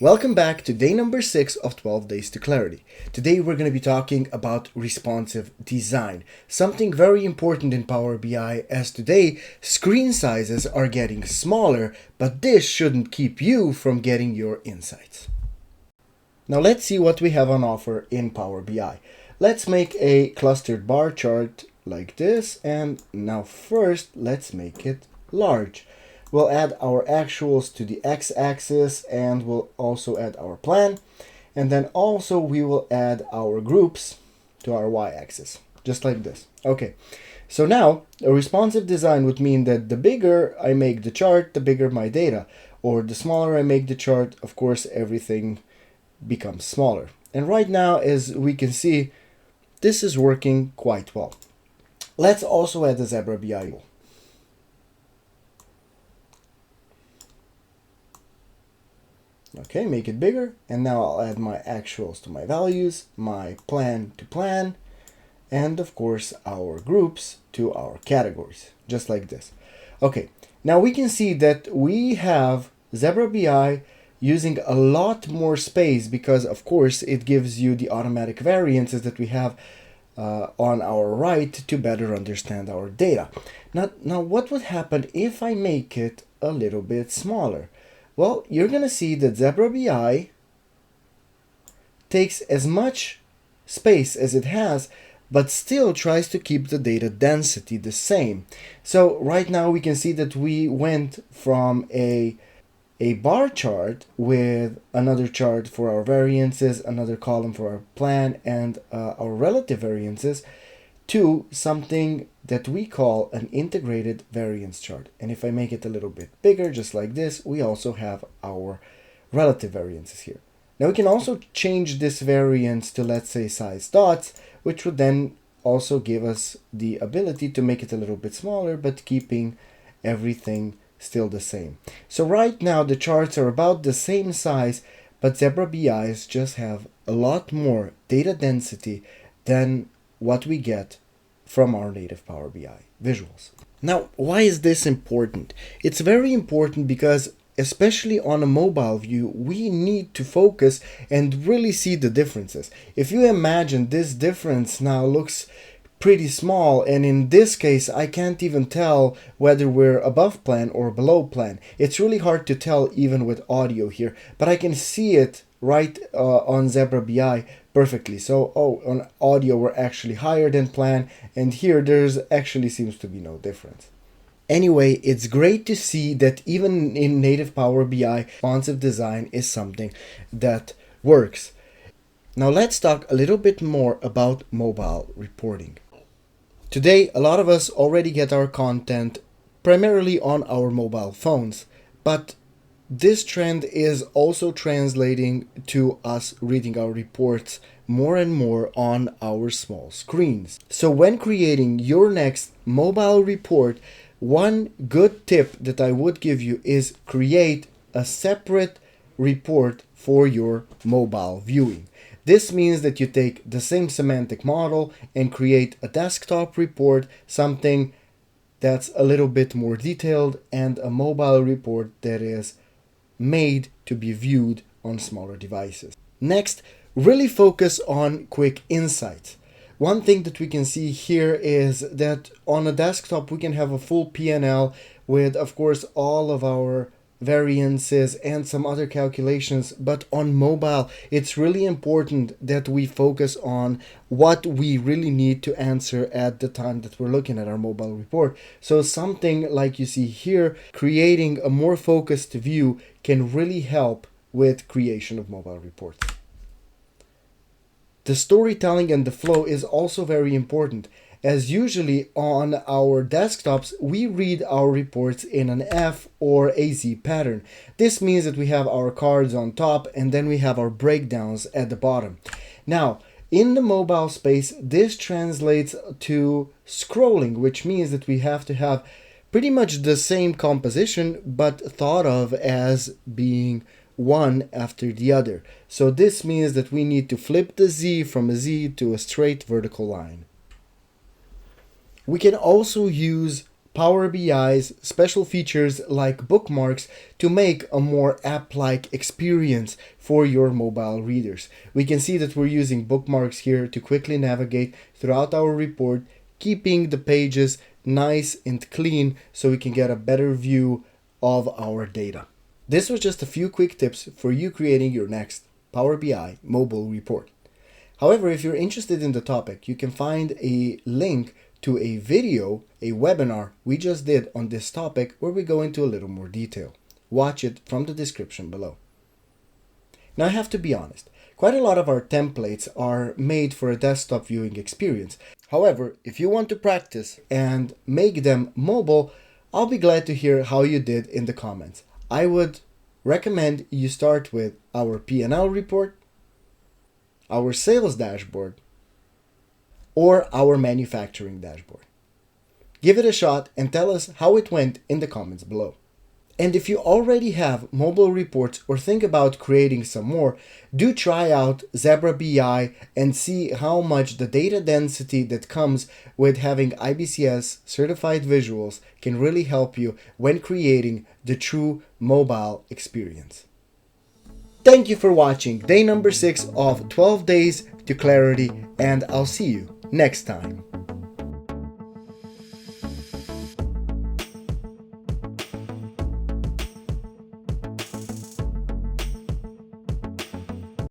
Welcome back to day number 6 of 12 Days to Clarity. Today we're going to be talking about responsive design, something very important in Power BI, as today screen sizes are getting smaller, but this shouldn't keep you from getting your insights. Now let's see what we have on offer in Power BI. Let's make a clustered bar chart like this, and now first let's make it large. We'll add our actuals to the x-axis, and we'll also add our plan, and then also we will add our groups to our y-axis, just like this. Okay, so now a responsive design would mean that the bigger I make the chart, the bigger my data, or the smaller I make the chart, of course everything becomes smaller. And right now, as we can see, this is working quite well. Let's also add the Zebra BI tool. Okay, make it bigger, and now I'll add my actuals to my values, my plan to plan, and of course our groups to our categories, just like this. Okay, now we can see that we have Zebra BI using a lot more space because of course it gives you the automatic variances that we have on our right to better understand our data. Now what would happen if I make it a little bit smaller? Well, you're going to see that Zebra BI takes as much space as it has, but still tries to keep the data density the same. So right now we can see that we went from a bar chart with another chart for our variances, another column for our plan, and our relative variances, to something that we call an integrated variance chart. And if I make it a little bit bigger, just like this, we also have our relative variances here. Now we can also change this variance to, let's say, size dots, which would then also give us the ability to make it a little bit smaller, but keeping everything still the same. So right now the charts are about the same size, but Zebra BIs just have a lot more data density than what we get from our native Power BI visuals. Now, why is this important? It's very important because especially on a mobile view, we need to focus and really see the differences. If you imagine this difference now looks pretty small, and in this case I can't even tell whether we're above plan or below plan. It's really hard to tell even with audio here, but I can see it right on Zebra BI perfectly. So on audio we're actually higher than plan, and here there's actually seems to be no difference. Anyway, it's great to see that even in native Power BI, responsive design is something that works. Now let's talk a little bit more about mobile reporting. Today, a lot of us already get our content primarily on our mobile phones, but this trend is also translating to us reading our reports more and more on our small screens. So when creating your next mobile report, one good tip that I would give you is create a separate report for your mobile viewing. This means that you take the same semantic model and create a desktop report, something that's a little bit more detailed, and a mobile report that is made to be viewed on smaller devices. Next, really focus on quick insights. One thing that we can see here is that on a desktop we can have a full P&L with, of course, all of our variances and some other calculations, but on mobile it's really important that we focus on what we really need to answer at the time that we're looking at our mobile report. So something like you see here, creating a more focused view can really help with creation of mobile reports. The storytelling and the flow is also very important, as usually on our desktops we read our reports in an F or a Z pattern. This means that we have our cards on top and then we have our breakdowns at the bottom. Now, in the mobile space, this translates to scrolling, which means that we have to have pretty much the same composition but thought of as being one after the other. So this means that we need to flip the Z from a Z to a straight vertical line. We can also use Power BI's special features like bookmarks to make a more app-like experience for your mobile readers. We can see that we're using bookmarks here to quickly navigate throughout our report, keeping the pages nice and clean so we can get a better view of our data. This was just a few quick tips for you creating your next Power BI mobile report. However, if you're interested in the topic, you can find a link to a video, a webinar we just did on this topic where we go into a little more detail. Watch it from the description below. Now I have to be honest, quite a lot of our templates are made for a desktop viewing experience. However, if you want to practice and make them mobile, I'll be glad to hear how you did in the comments. I would recommend you start with our P&L report, our sales dashboard, or our manufacturing dashboard. Give it a shot and tell us how it went in the comments below. And if you already have mobile reports or think about creating some more, do try out Zebra BI and see how much the data density that comes with having IBCS certified visuals can really help you when creating the true mobile experience. Thank you for watching day number 6 of 12 days to clarity, and I'll see you next time.